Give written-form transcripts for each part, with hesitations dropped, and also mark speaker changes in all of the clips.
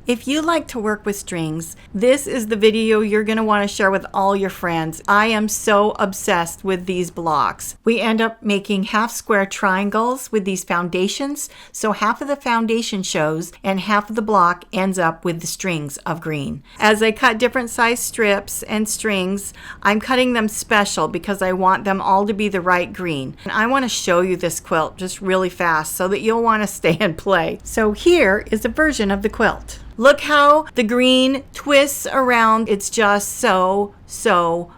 Speaker 1: If you like to work with strings, this is the video you're going to want to share with all your friends. I am so obsessed with these blocks. We end up making half square triangles with these foundations, so half of the foundation shows and half of the block ends up with the strings of green. As I cut different size strips and strings, I'm cutting them special because I want them all to be the right green. And I want to show you this quilt just really fast so that you'll want to stay and play. So here is a version of the quilt. Look how the green twists around. It's just so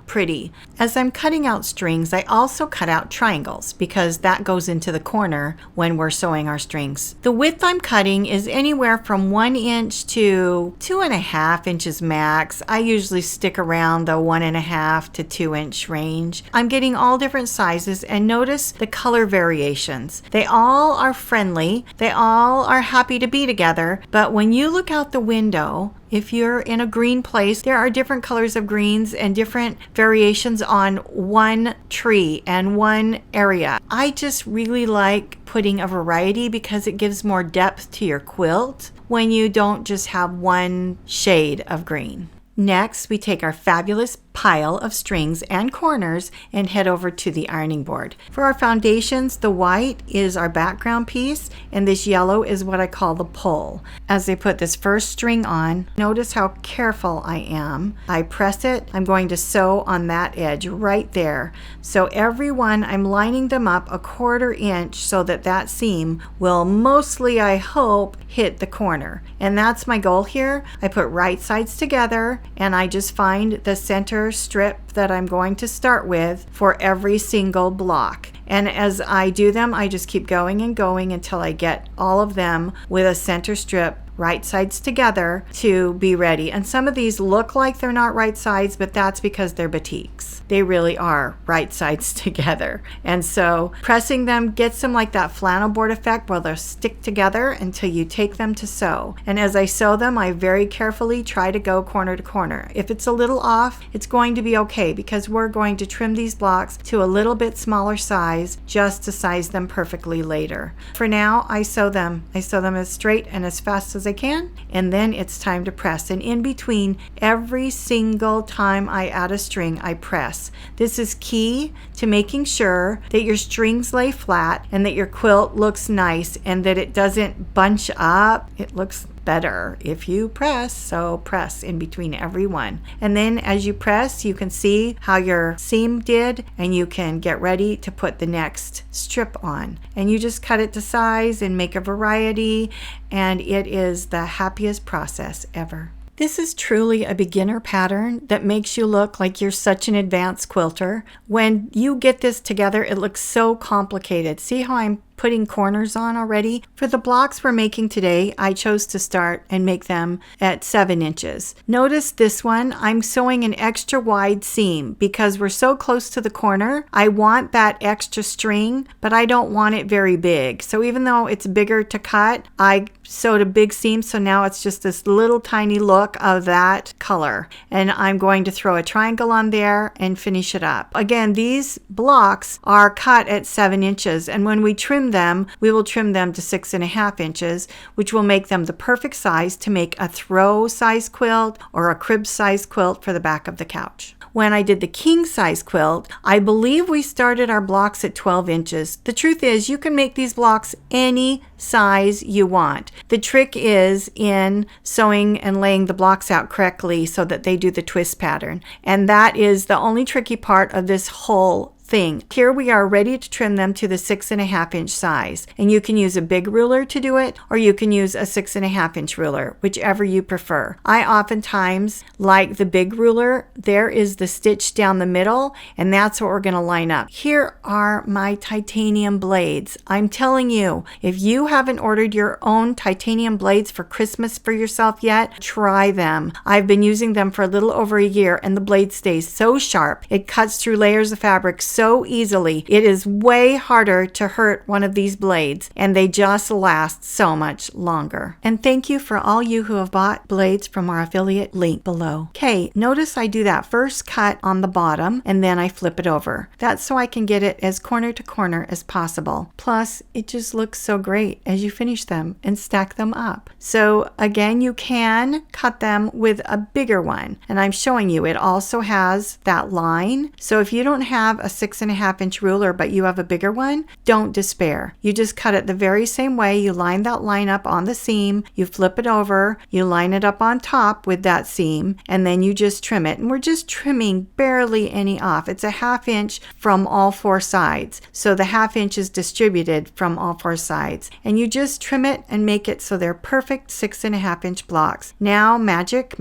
Speaker 1: pretty. As I'm cutting out strings, I also cut out triangles because that goes into the corner when we're sewing our strings. The width I'm cutting is anywhere from 1 inch to 2.5 inches max. I usually stick around the 1.5 to 2 inch range. I'm getting all different sizes, and notice the color variations. They all are friendly. They all are happy to be together, but when you look out the window, if you're in a green place, there are different colors of greens and different variations on one tree and one area. I just really like putting a variety because it gives more depth to your quilt when you don't just have one shade of green. Next, we take our fabulous pile of strings and corners and head over to the ironing board. For our foundations, the white is our background piece and this yellow is what I call the pole. As I put this first string on, notice how careful I am. I press it. I'm going to sew on that edge right there. So every one, I'm lining them up 1/4 inch so that that seam will mostly, I hope, hit the corner. And that's my goal here. I put right sides together and I just find the center strip that I'm going to start with for every single block. And as I do them, I just keep going and going until I get all of them with a center strip right sides together to be ready. And some of these look like they're not right sides, but that's because they're batiks. They really are right sides together. And so pressing them gets them like that flannel board effect where they'll stick together until you take them to sew. And as I sew them, I very carefully try to go corner to corner. If it's a little off, it's going to be okay because we're going to trim these blocks to a little bit smaller size just to size them perfectly later. For now, I sew them as straight and as fast as I can, and then it's time to press. And in between, every single time I add a string, I press. This is key to making sure that your strings lay flat and that your quilt looks nice and that it doesn't bunch up. It looks better if you press, so press in between every one. And then as you press, you can see how your seam did and you can get ready to put the next strip on. And you just cut it to size and make a variety, and it is the happiest process ever. This is truly a beginner pattern that makes you look like you're such an advanced quilter. When you get this together, it looks so complicated. See how I'm putting corners on already? For the blocks we're making today, I chose to start and make them at 7 inches. Notice this one, I'm sewing an extra wide seam because we're so close to the corner. I want that extra string, but I don't want it very big. So even though it's bigger to cut, I sewed a big seam, so now it's just this little tiny look of that color. And I'm going to throw a triangle on there and finish it up. Again, these blocks are cut at 7 inches, and when we trim them, we will trim them to 6.5 inches, which will make them the perfect size to make a throw size quilt or a crib size quilt for the back of the couch. When I did the king size quilt, I believe we started our blocks at 12 inches. The truth is, you can make these blocks any size you want. The trick is in sewing and laying the blocks out correctly so that they do the twist pattern. And that is the only tricky part of this whole thing. Here we are ready to trim them to the 6.5 inch size, and you can use a big ruler to do it, or you can use a 6.5 inch ruler, whichever you prefer. I oftentimes like the big ruler. There is the stitch down the middle, and that's what we're going to line up. Here are my titanium blades. I'm telling you, if you haven't ordered your own titanium blades for Christmas for yourself yet, try them. I've been using them for a little over a year, and the blade stays so sharp. It cuts through layers of fabric so easily. It is way harder to hurt one of these blades, and they just last so much longer. And thank you for all you who have bought blades from our affiliate link below. Okay, notice I do that first cut on the bottom and then I flip it over. That's so I can get it as corner to corner as possible. Plus, it just looks so great as you finish them and stack them up. So again, you can cut them with a bigger one, and I'm showing you it also has that line. So if you don't have a 6.5 inch ruler but you have a bigger one, don't despair. You just cut it the very same way. You line that line up on the seam, you flip it over, you line it up on top with that seam, and then you just trim it. And we're just trimming barely any off. It's a 1/2 inch from all 4 sides. So the 1/2 inch is distributed from all 4 sides. And you just trim it and make it so they're perfect 6.5 inch blocks. Now, magic,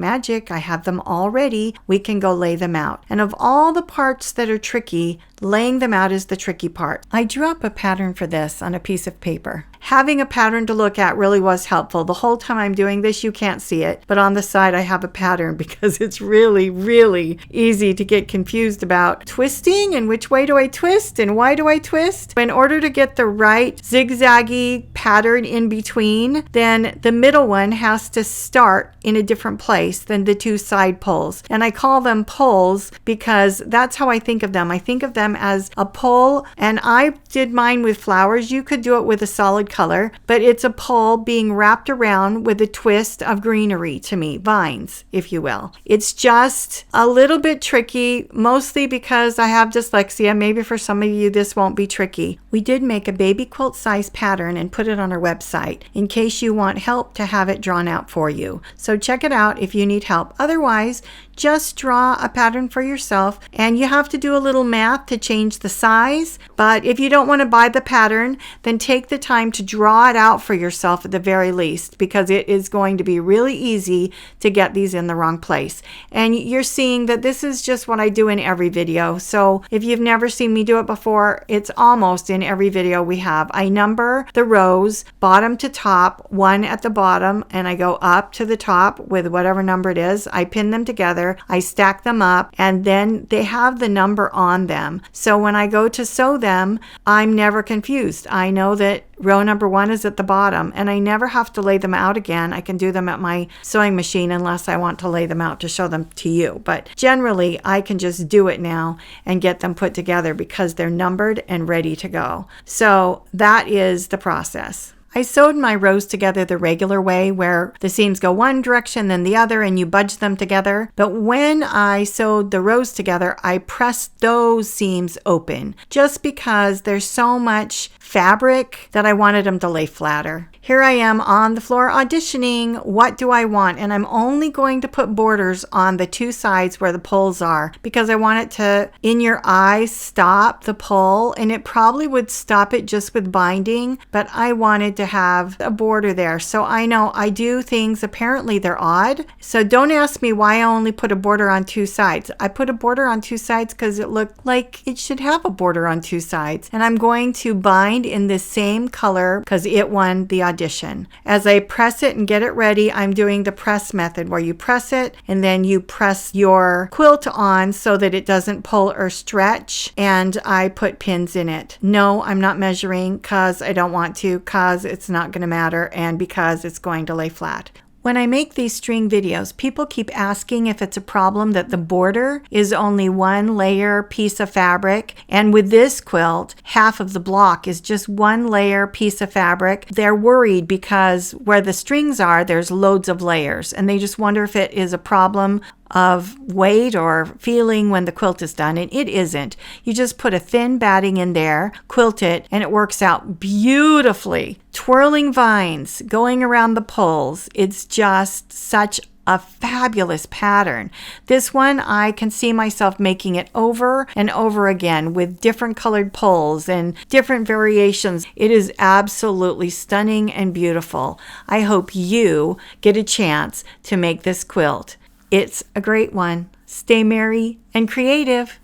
Speaker 1: I have them all ready. We can go lay them out. And of all the parts that are tricky, laying them out is the tricky part. I drew up a pattern for this on a piece of paper. Having a pattern to look at really was helpful. The whole time I'm doing this, you can't see it, but on the side I have a pattern because it's really, really easy to get confused about twisting and which way do I twist and why do I twist. In order to get the right zigzaggy pattern in between, then the middle one has to start in a different place than the 2 side poles. And I call them poles because that's how I think of them. I think of them as a pole, and I did mine with flowers. You could do it with a solid color, but it's a pole being wrapped around with a twist of greenery to me, vines, if you will. It's just a little bit tricky, mostly because I have dyslexia. Maybe for some of you this won't be tricky. We did make a baby quilt size pattern and put it on our website in case you want help to have it drawn out for you. So check it out if you need help. Otherwise, just draw a pattern for yourself, and you have to do a little math to change the size. But if you don't want to buy the pattern, then take the time to draw it out for yourself at the very least, because it is going to be really easy to get these in the wrong place. And you're seeing that this is just what I do in every video. So if you've never seen me do it before, it's almost in every video we have. I number the rows bottom to top, 1 at the bottom, and I go up to the top with whatever number it is. I pin them together, I stack them up, and then they have the number on them. So when I go to sew them, I'm never confused. I know that row number 1 is at the bottom, and I never have to lay them out again. I can do them at my sewing machine unless I want to lay them out to show them to you. But generally, I can just do it now and get them put together because they're numbered and ready to go. So that is the process. I sewed my rows together the regular way, where the seams go one direction then the other and you budge them together. But when I sewed the rows together, I pressed those seams open just because there's so much fabric that I wanted them to lay flatter. Here I am on the floor auditioning. What do I want? And I'm only going to put borders on the 2 sides where the poles are because I want it to, in your eye, stop the pull. And it probably would stop it just with binding, but I wanted to have a border there. So I know I do things, apparently they're odd. So don't ask me why I only put a border on 2 sides. I put a border on 2 sides because it looked like it should have a border on 2 sides. And I'm going to bind in the same color because it won the audition. As I press it and get it ready, I'm doing the press method where you press it and then you press your quilt on so that it doesn't pull or stretch, and I put pins in it. No, I'm not measuring because I don't want to, because it's not going to matter and because it's going to lay flat. When I make these string videos, people keep asking if it's a problem that the border is only 1 layer piece of fabric. And with this quilt, half of the block is just 1 layer piece of fabric. They're worried because where the strings are, there's loads of layers. And they just wonder if it is a problem of weight or feeling when the quilt is done, and it isn't. You just put a thin batting in there, quilt it, and it works out beautifully. Twirling vines going around the poles. It's just such a fabulous pattern. This one, I can see myself making it over and over again with different colored poles and different variations. It is absolutely stunning and beautiful. I hope you get a chance to make this quilt. It's a great one. Stay merry and creative.